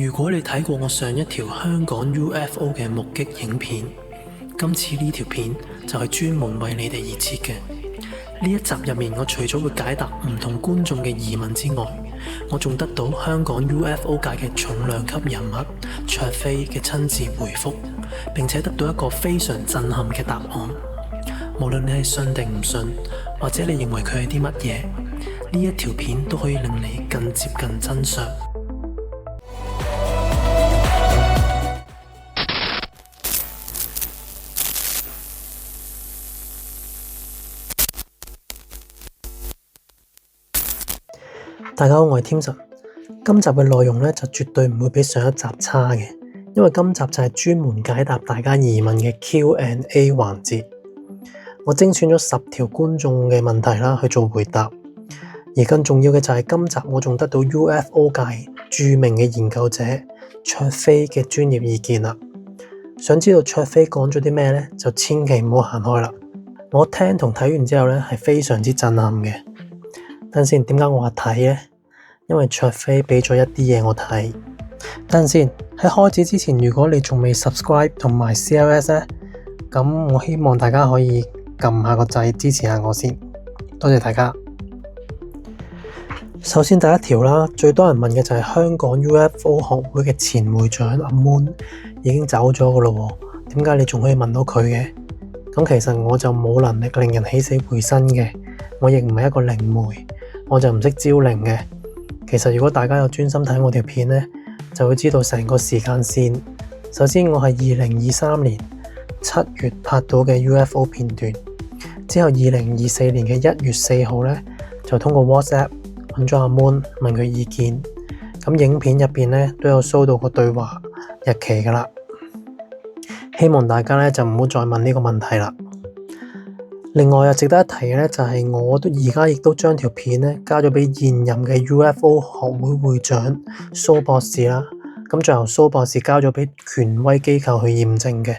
如果你睇過我上一條香港 UFO 嘅目擊影片，今次呢條片就係專門為你哋而設嘅。呢一集入面，我除咗會解答唔同觀眾嘅疑問之外，我仲得到香港 UFO 界嘅重量級人物卓飛嘅親自回覆，並且得到一個非常震撼嘅答案。無論你係信定唔信，或者你認為佢係啲乜嘢，呢一條片都可以令你更接近真相。大家好，我係添神。今集嘅內容呢，就絕對唔會比上一集差嘅，因為今集就係專門解答大家疑問嘅 Q&A 環節。我精選咗10條觀眾嘅問題啦去做回答，而更重要嘅就係今集我仲得到 UFO 界著名嘅研究者卓飛嘅專業意見啦。想知道卓飛講咗啲咩呢？就千祈唔好行開啦。我聽同睇完之後呢，係非常之震撼嘅。等先，點解我話睇呢？因為卓飛俾咗一啲嘢我睇。等先，喺開始之前，如果你仲未 subscribe 同埋 CLS 呢，咁我希望大家可以撳下個掣支持下我先，多謝大家。首先第一條啦，最多人問嘅就係香港 UFO 學會嘅前會長阿 Moon 已經走咗噶咯，點解你仲可以問到佢嘅？咁其實我就冇能力令人起死回生嘅，我亦唔係一個靈媒，我就唔識招靈嘅。其實如果大家有專心睇我條片呢，就會知道成個時間線。首先我係2023年7月拍到嘅 UFO 片段，之後2024年嘅1月4號呢，就通過 WhatsApp 揾咗阿 Moon 問佢意見。咁影片入邊呢，都有 show 到個對話日期噶啦。希望大家呢，就唔好再問呢個問題啦。另外又值得一提嘅呢，就係我而家亦都將條片呢交咗俾現任嘅 UFO 學會會長蘇博士啦。咁最後蘇博士交咗俾權威機構去驗證嘅。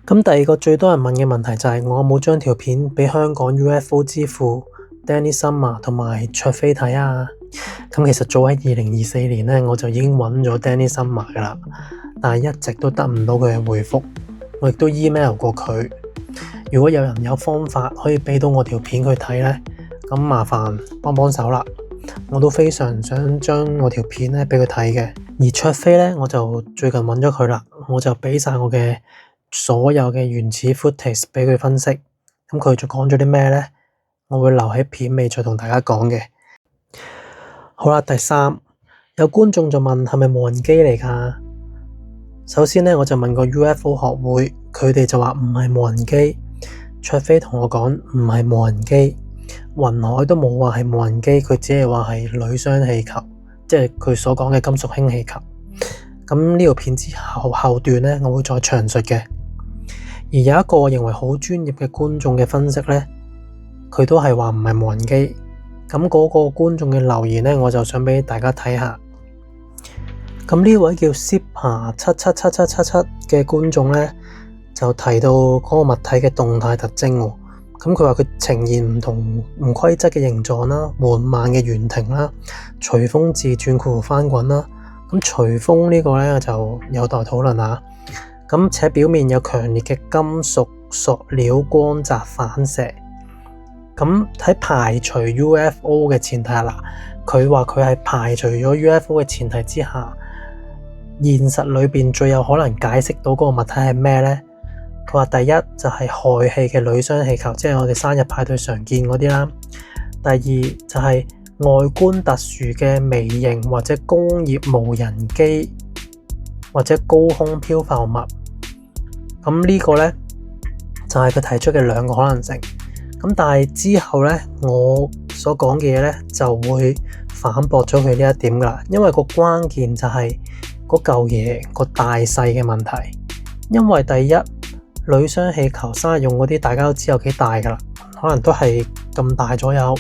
咁第二個最多人問嘅問題就係我有冇將條片俾香港 UFO 之父 Danny Summer 同埋卓飛睇啊？咁其實早喺2024年呢，我就已經揾咗 Danny Summer 噶啦，但係一直都得唔到佢嘅回覆。我亦都 email 過佢。如果有人有方法可以俾到我條片去睇呢，咁麻煩幫手啦。我都非常想將我條片呢俾佢睇嘅。而卓飛呢，我就最近揾咗佢啦，我就俾晒我嘅所有嘅原始 footage 俾佢分析。咁佢就講咗啲咩呢？我會留喺片尾再同大家講嘅。好啦，第三，有觀眾就問係咪無人機嚟㗎？首先呢，我就問過 UFO 學會，佢哋就話唔係無人機。卓飛同我講唔係無人機，雲海都冇話係無人機，佢只係話係鋁箱氣球，即係佢所講嘅金屬氫氣球。咁呢條片之後段呢，我會再詳述嘅。而有一個我認為好專業嘅觀眾嘅分析呢，佢都係話唔係無人機。咁嗰個觀眾嘅留言呢，我就想俾大家睇下。咁呢位叫 Sipa7777777嘅觀眾呢，就提到嗰個物體嘅動態特徵喎。咁佢話佢呈現唔同唔規則嘅形狀啦，緩慢嘅圓亭啦，隨風自轉括弧翻滾啦。咁隨風呢個呢，就有待討論下。咁且表面有強烈嘅金屬塑料光澤反射。咁喺排除 UFO 嘅前提下，佢話佢係排除咗 UFO 嘅前提之下，現實裏邊最有可能解釋到嗰個物體係咩呢？佢話第一就係氦氣嘅鋁箱氣球，即係我哋生日派對常見嗰啲啦。第二就係外觀特殊嘅微型或者工業無人機或者高空漂浮物。咁呢個呢，就係佢提出嘅兩個可能性。咁但係之後呢，我所講嘅嘢呢，就會反駁咗佢呢一點噶啦。因為個關鍵就係嗰嚿嘢個大細嘅問題。因為第一，鋁箱氣球生日用嗰啲大家都知有幾大噶啦，可能都係咁大左右。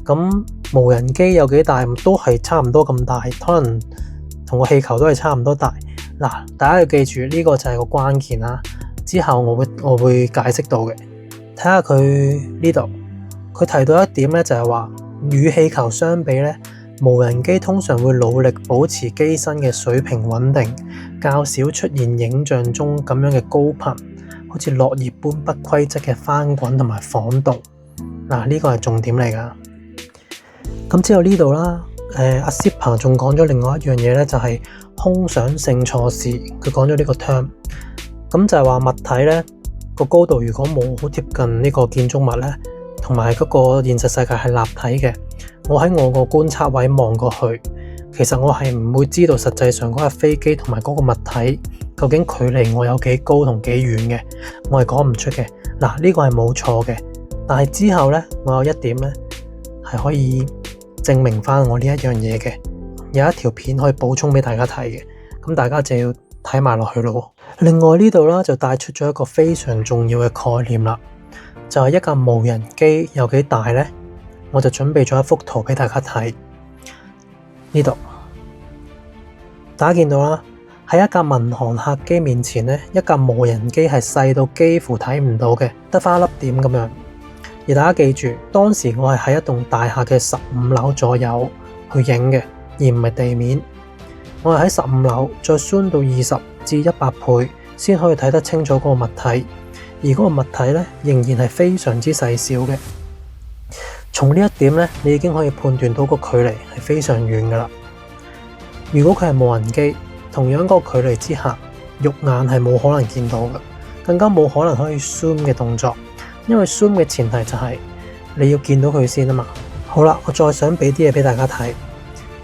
咁無人機有幾大？都係差唔多咁大，可能同個氣球都係差唔多大。嗱，大家要記住呢個就係個關鍵啦。之後我會解釋到嘅。睇下佢呢度，佢提到一點咧，就係話與氣球相比咧，無人機通常會努力保持機身嘅水平穩定，較少出現影像中咁樣嘅高頻，好似落葉般不規則嘅翻滾同埋晃動。嗱，呢個係重點嚟㗎。咁之後呢度啦，阿 Zipper 仲講咗另外一樣嘢咧，就係空想性錯視。佢講咗呢個 term，咁就係話物體咧個高度如果冇好貼近呢個建築物咧，同埋嗰個現實世界係立體嘅，我喺我個觀察位望過去，其實我係唔會知道實際上嗰架飛機同埋嗰個物體究竟距離我有幾高同幾遠嘅，我係講唔出嘅。嗱，呢個係冇錯嘅，但係之後咧，我有一點咧係可以證明翻我呢一樣嘢嘅，有一條片可以補充俾大家睇嘅，咁大家就要睇埋落去咯。另外呢度啦就帶出咗一個非常重要嘅概念啦，就係一架無人機有幾大呢？我就準備咗一幅圖俾大家睇。呢度大家見到啦，喺一架民航客機面前呢，一架無人機係細到幾乎睇唔到嘅，得返一粒點咁樣。而大家記住，當時我係喺一棟大廈嘅15樓左右去影嘅，而唔係地面。我係喺15樓再 zoom 到20至100倍，先可以睇得清楚嗰個物體。而嗰個物體呢，仍然係非常之細小嘅。從呢一點呢，你已經可以判斷到個距離係非常遠噶啦。如果佢係無人機，同樣個距離之下，肉眼係冇可能見到嘅，更加冇可能可以 zoom 嘅動作。因為 zoom 嘅前提就係你要見到佢先啊嘛。好啦，我再想俾啲嘢俾大家睇。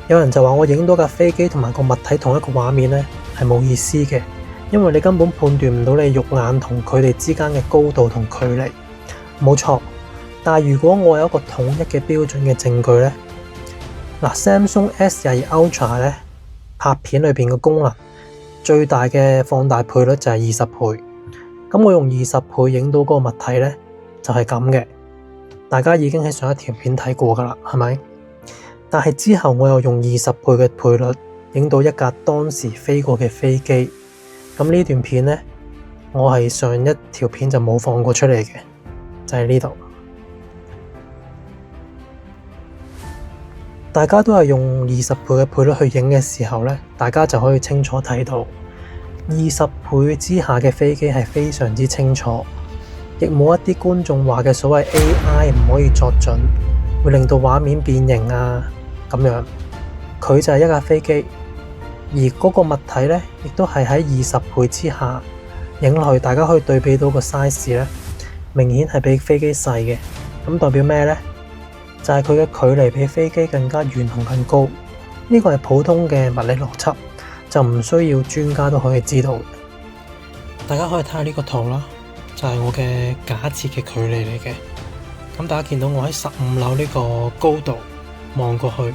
有人就話我影到架飛機同埋個物體同一個畫面呢，係冇意思嘅，因為你根本判斷唔到你肉眼同佢哋之間嘅高度同距離。冇錯，但係如果我有一個統一嘅標準嘅證據呢，嗱 Samsung S22 Ultra 呢，拍片裏邊嘅功能最大嘅放大倍率就係20倍。咁我用20倍影到嗰個物體呢，就係咁嘅。大家已經喺上一條片睇過噶啦，係咪？但係之後我又用20倍嘅倍率影到一架當時飛過嘅飛機。咁呢段片呢，我係上一條片就冇放過出嚟嘅，就係呢度。大家都係用20倍嘅倍率去影嘅時候呢，大家就可以清楚睇到20倍之下嘅飛機係非常之清楚，亦冇一啲觀眾話嘅所謂 AI 唔可以作準，會令到畫面變形啊咁樣。佢就係一架飛機，而嗰個物體呢，亦都係喺20倍之下影落去，大家可以對比到個 size 呢，明顯係比飛機細嘅。咁代表咩呢？就係佢嘅距離比飛機更加遠同更高。呢個係普通嘅物理邏輯，就唔需要專家都可以知道。大家可以睇下呢個圖啦，就係我嘅假設嘅距離嚟嘅。咁大家見到我喺15樓呢個高度望過去，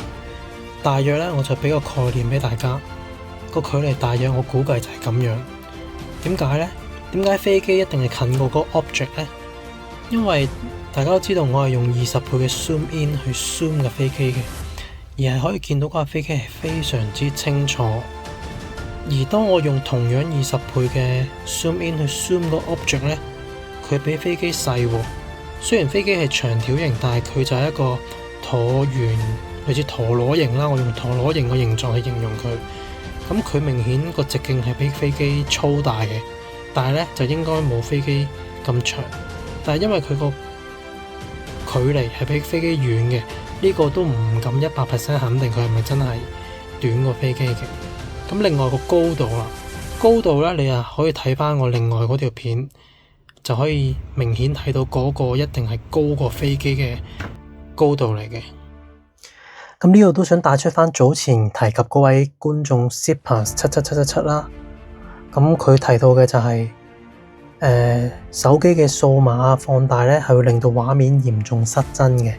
大約呢，我就俾個概念俾大家，個距離大約我估計就係咁樣。點解呢？點解飛機一定係近過嗰個 object 呢？因為大家都知道我係用20倍嘅 zoom in 去 zoom 嘅飛機嘅，而係可以見到嗰架飛機係非常之清楚。而當我用同樣20倍嘅 zoom in 去 zoom 個 object 呢，佢比飛機細喎。雖然飛機係長條形，但係佢就係一個橢圓，類似陀螺形啦。我用陀螺形嘅形狀去形容佢。咁佢明顯個直徑係比飛機粗大嘅，但係呢就應該冇飛機咁長。但係因為佢個距離係比飛機遠嘅，呢個都唔敢100% 肯定佢係咪真係短過飛機嘅。咁另外個高度啦，高度呢，你可以睇翻我另外嗰條片，就可以明顯睇到嗰個一定係高過飛機嘅高度嚟嘅。咁呢度都想帶出翻早前提及嗰位觀眾 Zipper77777啦。咁佢提到嘅就係手機嘅數碼放大呢，係會令到畫面嚴重失真嘅。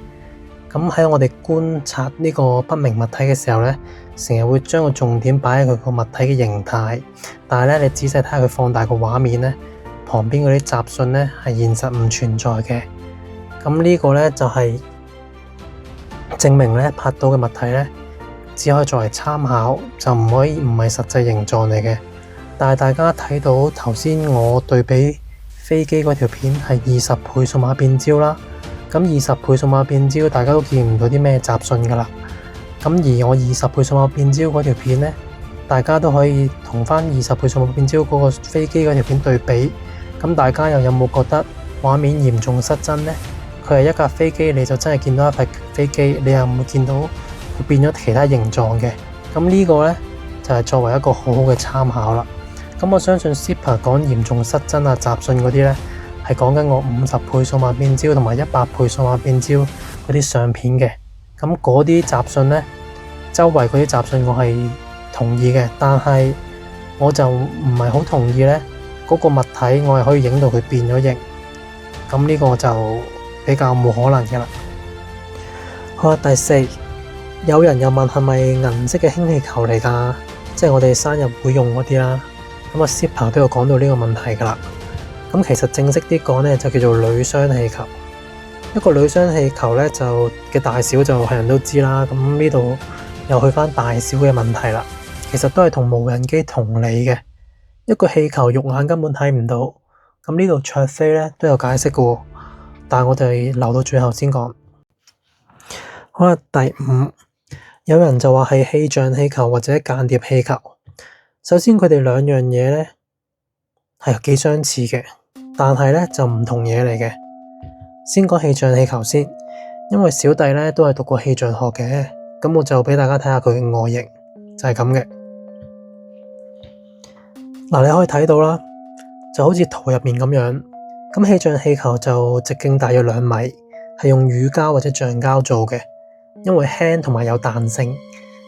咁喺我哋觀察呢個不明物體嘅時候呢，成日會將個重點擺喺佢個物體嘅形態，但係呢，你仔細睇下佢放大個畫面呢，旁邊嗰啲雜訊呢係現實唔存在嘅。咁呢個呢，就係證明呢，拍到嘅物體呢，只可以作為參考，就唔係實際形狀嚟嘅。但係大家睇到頭先我對比飛機嗰條片係20倍數碼變焦啦，咁20倍數碼變焦大家都見唔到啲咩雜訊噶啦。咁而我20倍數碼變焦嗰條片呢，大家都可以同翻20倍數碼變焦嗰個飛機嗰條片對比，咁大家又有冇覺得畫面嚴重失真呢？佢係一架飛機，你就真係見到一塊飛機，你又唔會見到佢變咗其他形狀嘅。咁呢個呢，就係作為一個好好嘅參考啦。咁我相信 Zipper 講嚴重失真啊、雜訊嗰啲呢，係講緊我50倍數碼變焦同埋100倍數碼變焦嗰啲相片嘅。咁嗰啲雜訊呢，周圍嗰啲雜訊我係同意嘅，但係我就唔係好同意呢嗰個物體我係可以影到佢變咗形。咁呢個就比較冇可能嘅啦。好啦，第4，有人又問係咪銀色嘅氫氣球嚟㗎？即係我哋生日會用嗰啲啦。咁啊 Zipper 都有講到呢個問題㗎啦。咁其實正式啲講呢，就叫做鋁箱氣球。一個鋁箱氣球呢，就嘅大小就係人都知啦。咁呢度又去返大小嘅問題啦。其實都係同無人機同理嘅。一個氣球肉眼根本睇唔到。咁呢度卓飛呢都有解釋嘅喎，但係我哋留到最後先講。好啦，第5，有人就話係氣象氣球或者間諜氣球。首先佢哋兩樣嘢呢係幾相似嘅，但係呢就唔同嘢嚟嘅。先講氣象氣球先，因為小弟呢都係讀過氣象學嘅，咁我就俾大家睇下佢嘅外形，就係咁嘅。嗱，你可以睇到啦，就好似圖入面咁樣。咁氣象氣球就直徑大約2米，係用乳膠或者橡膠做嘅，因為輕同埋有彈性，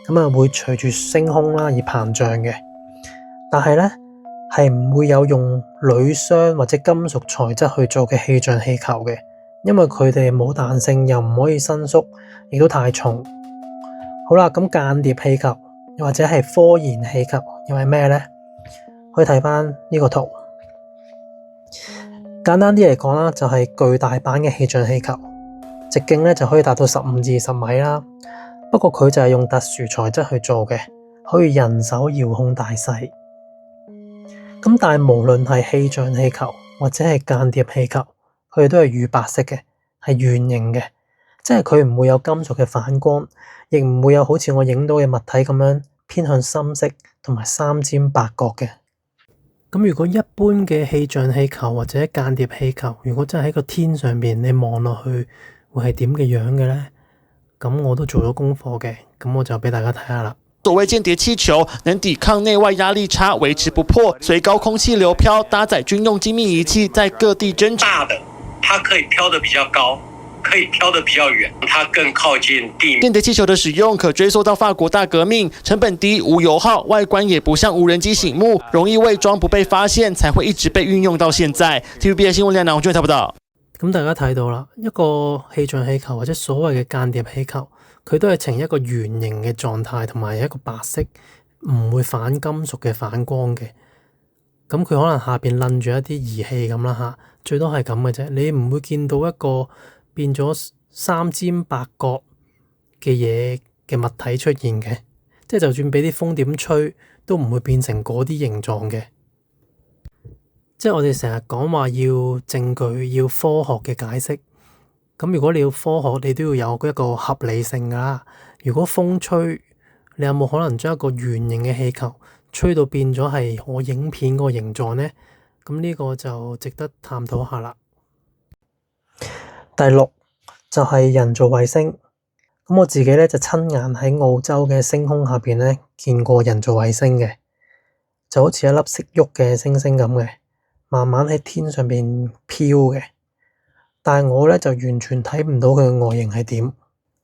咁啊會隨住升空啦而膨脹嘅。但係呢，係唔會有用鋁箱或者金屬材質去做嘅氣象氣球嘅，因為佢哋冇彈性，又唔可以伸縮，亦都太重。好啦，咁間諜氣球又或者係科研氣球又係咩呢？可以睇翻呢個圖。簡單啲嚟講啦，就係巨大版嘅氣象氣球，直徑咧就可以達到15至20米啦。不過佢就係用特殊材質去做嘅，可以人手遙控大細。咁但係無論係氣象氣球或者係間諜氣球，佢哋都係乳白色嘅，係圓形嘅，即係佢唔會有金屬嘅反光，亦唔會有好似我影到嘅物體咁樣偏向深色同埋三尖八角嘅。咁如果一般嘅氣象氣球或者間諜氣球，如果真係喺個天上邊，你望落去會係點嘅樣嘅呢？咁我都做咗功課嘅，咁我就俾大家睇下啦。所謂間諜氣球能抵抗內外壓力差，維持不破，隨高空氣流飄，搭載軍用精密儀器，在各地偵查。大的，它可以飄得比較高，可以飄得比較遠，它更靠近地面。間諜氣球的使用可追溯到法國大革命，成本低、無油耗，外觀也不像無人機醒目，容易偽裝不被發現，才會一直被運用到現在。TVB 嘅新聞亮梁，我真係睇不到。咁大家睇到啦，一個氣象氣球或者所謂嘅間諜氣球，佢都係呈一個圓形嘅狀態，同埋一個白色，唔會反金屬嘅反光嘅。咁佢可能下邊擸住一啲儀器咁啦吓，最多係咁嘅啫。你唔會見到一個變咗三尖八角嘅嘢嘅物體出現嘅，即係就算俾啲風點吹，都唔會變成嗰啲形狀嘅。即係我哋成日講話要證據，要科學嘅解釋。咁如果你要科學，你都要有一個合理性㗎啦。如果風吹，你有冇可能將一個圓形嘅氣球吹到變咗係我影片個形狀呢？咁呢個就值得探討下啦。第6就係人造衛星。咁我自己咧就親眼喺澳洲嘅星空下邊咧見過人造衛星嘅，就好似一粒識喐嘅星星咁嘅，慢慢喺天上邊飄嘅。但係我咧就完全睇唔到佢嘅外形係點。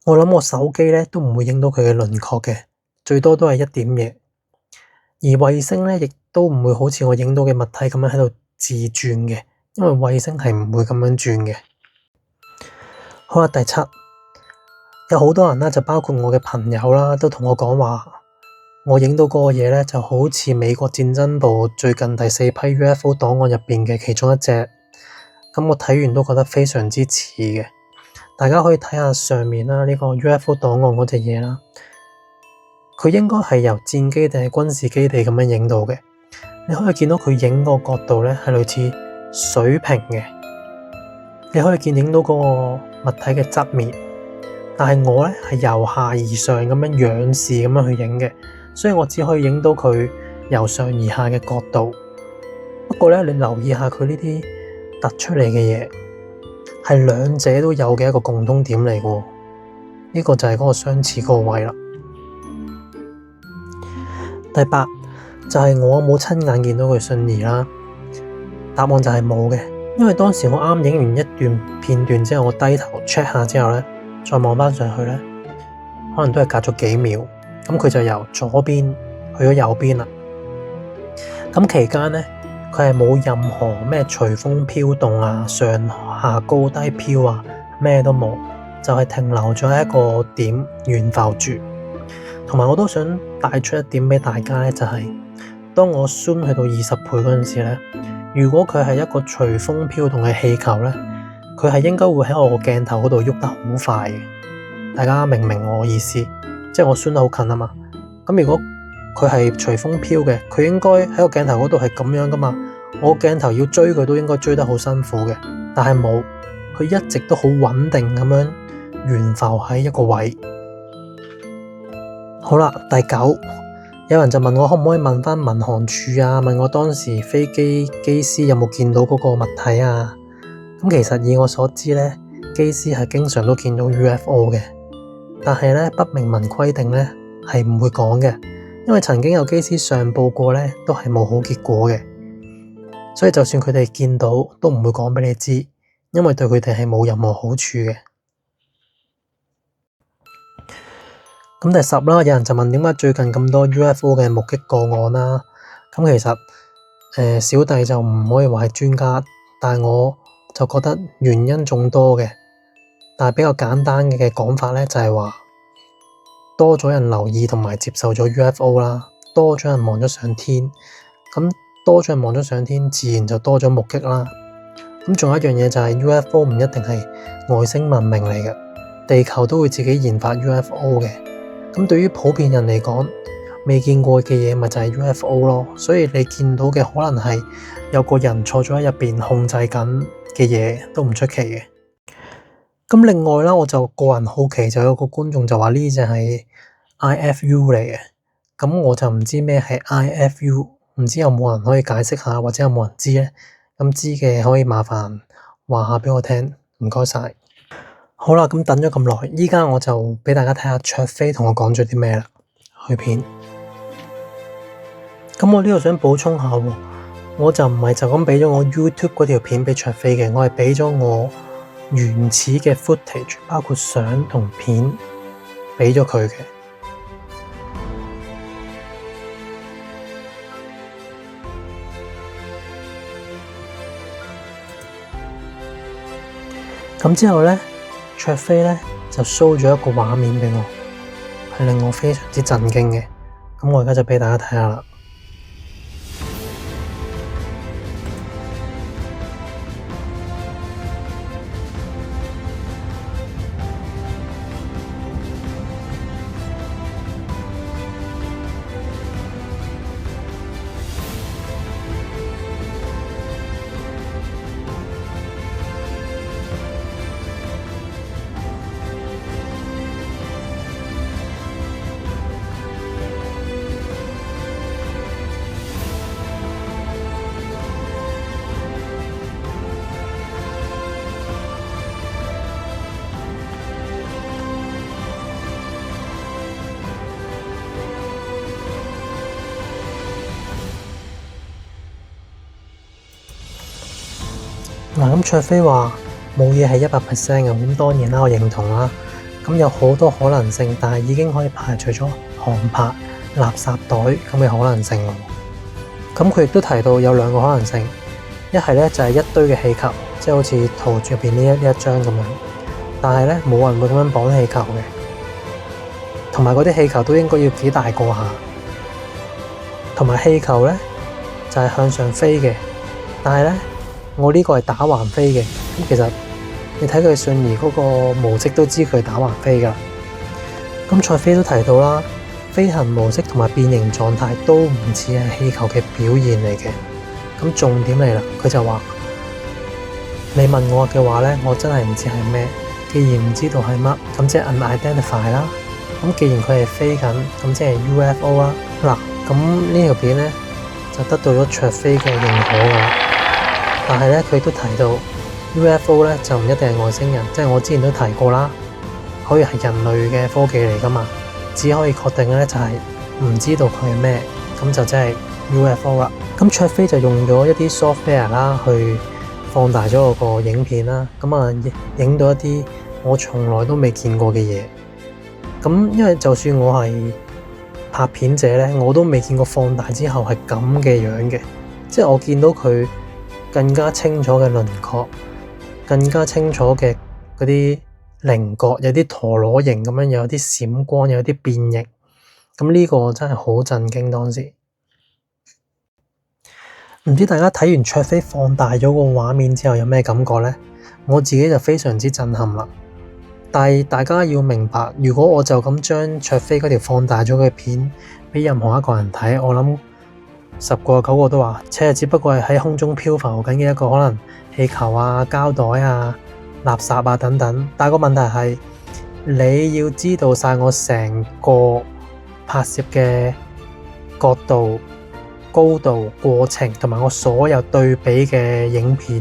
我諗我手機咧都唔會影到佢嘅輪廓嘅，最多都係一點嘢。而衛星咧亦都唔會好似我影到嘅物體咁樣喺度自轉嘅，因為衛星係唔會咁樣轉嘅。好啦，第7，有好多人啦，就包括我嘅朋友啦，都同我講話，我影到嗰個嘢咧就好似美國戰爭部最近第4批 UFO 檔案入邊嘅其中一隻。咁我睇完都覺得非常之似嘅，大家可以睇下上面啦，呢個 UFO 檔案嗰隻嘢啦，佢應該係由戰機定係軍事基地咁樣影到嘅。你可以見到佢影個角度咧係類似水平嘅，你可以影到嗰個物體嘅側面。但係我咧係由下而上咁樣仰視咁樣去影嘅，所以我只可以影到佢由上而下嘅角度。不過咧，你留意下佢呢啲突出嚟嘅嘢，係兩者都有嘅一個共通點嚟嘅。呢個就係嗰個相似嗰個位啦。第八就係我冇親眼見到佢信兒啦。答案就係冇嘅，因為當時我啱影完一段片段之後，我低頭 check 下之後咧，再望翻上去咧，可能都係隔咗幾秒，咁佢就由左邊去咗右邊啦。咁期間咧，佢係冇任何咩隨風飄動啊、上下高低飄啊，咩都冇，就係停留咗喺一個點懸浮住。同埋我都想帶出一點俾大家咧，就係當我 zoom 去到20倍嗰陣時咧，如果佢係一個隨風飄動嘅氣球咧，佢係應該會喺我個鏡頭嗰度喐得好快嘅。大家明唔明我意思？即係我 zoom 得好近啊嘛。咁如果佢係隨風飄嘅，佢應該喺個鏡頭嗰度係咁樣噶嘛。我鏡頭要追佢都應該追得好辛苦嘅，但係冇，佢一直都好穩定咁樣懸浮喺一個位。好啦，第九，有人就問我可唔可以問翻民航處啊，問我當時飛機機師有冇見到嗰個物體啊？咁其實以我所知咧，機師係經常都見到 UFO 嘅，但係咧不明文規定咧係唔會講嘅，因為曾經有機師上報過咧，都係冇好結果嘅，所以就算佢哋見到都唔會講俾你知，因為對佢哋係冇任何好處嘅。咁第十啦，有人就問點解最近咁多 UFO 嘅目擊個案啦？咁其實小弟就唔可以話係專家，但係我就覺得原因眾多嘅，但係比較簡單嘅講法咧，就係話多咗人留意同埋接受咗 UFO 啦，多咗人望咗上天，咁多咗人望咗上天，自然就多咗目擊啦。咁仲有一樣嘢就係 UFO 唔一定係外星文明嚟嘅，地球都會自己研發 UFO 嘅。咁對於普遍人嚟講，未見過嘅嘢咪就係 UFO 咯，所以你見到嘅可能係有個人坐咗喺入邊控制緊嘅嘢，都唔出奇嘅。咁另外啦，我就個人好奇，就有個觀眾就話呢隻係 IFU 嚟嘅，咁我就唔知咩係 IFU，唔知有冇人可以解釋下，或者有冇人知咧？咁知嘅可以麻煩話下俾我聽，唔該晒。好啦，咁等咗咁耐，依家我就俾大家睇下卓飛同我講咗啲咩啦。去片，咁我呢度想補充下喎，我就唔係就咁俾咗我 YouTube 嗰條片俾卓飛嘅，我係俾咗我原始嘅 footage， 包括相同片俾咗佢嘅。咁之後咧，卓飛咧就 show 咗一個畫面俾我，係令我非常之震驚嘅。咁我而家就俾大家睇下啦。嗱，咁卓飛話冇嘢係100% 嘅，咁當然啦，我認同啦。咁有好多可能性，但係已經可以排除咗航拍、垃圾袋咁嘅可能性咯。咁佢亦都提到有兩個可能性，一係咧就係一堆嘅氣球，即係好似圖入邊呢一張咁樣，但係咧冇人會咁樣綁氣球嘅，同埋嗰啲氣球都應該要幾大個下，同埋氣球咧就係向上飛嘅，但係咧。我呢個係打橫飛嘅，咁其實你睇佢信兒嗰個模式都知佢係打橫飛噶。咁卓飛都提到啦，飛行模式同埋變形狀態都唔似係氣球嘅表現嚟嘅。咁重點嚟啦，佢就話：你問我嘅話咧，我真係唔知係咩，既然唔知道係乜，咁即係 unidentified 啦。咁既然佢係飛緊，咁即係 UFO 啦。嗱，咁呢條片咧就得到咗卓飛嘅認可㗎啦。但係咧，佢都提到 UFO 咧就唔一定係外星人，即係我之前都提過啦，可以係人類嘅科技嚟㗎嘛。只可以確定嘅咧就係唔知道佢係咩，咁就真係 UFO 啦。咁卓飛就用咗一啲 software 啦，去放大咗個影片啦，咁啊影到一啲我從來都未見過嘅嘢。咁因為就算我係拍片者咧，我都未見過放大之後係咁嘅樣嘅，即係我見到佢更加清楚嘅輪廓，更加清楚嘅嗰啲稜角，有啲陀螺形咁樣，有啲閃光，有啲變形。咁呢個真係好震驚當時。唔知大家睇完卓飛放大咗個畫面之後有咩感覺呢？我自己就非常之震撼啦。但係大家要明白，如果我就咁將卓飛嗰條放大咗嘅片俾任何一個人睇，我諗10個9個都話，只不過係喺空中漂浮緊嘅一個可能氣球啊、膠袋啊、垃圾啊等等。但係個問題係，你要知道晒我成個拍攝嘅角度、高度、過程同埋我所有對比嘅影片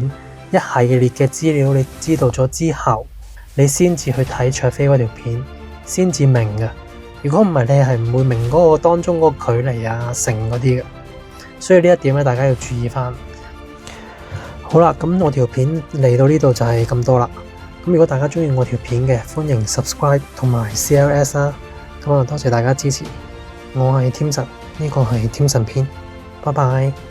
一系列嘅資料，你知道咗之後，你先至去睇卓飛嗰條片，先至明嘅。如果唔係，你係唔會明嗰個當中嗰個距離啊、成嗰啲嘅。所以呢一點咧，大家要注意翻。好啦，咁我條片嚟到呢度就係咁多啦。咁如果大家中意我條片嘅，歡迎 subscribe 同埋 CLS 啦。咁啊，多謝大家支持。我係添神，呢個係添神篇。拜拜。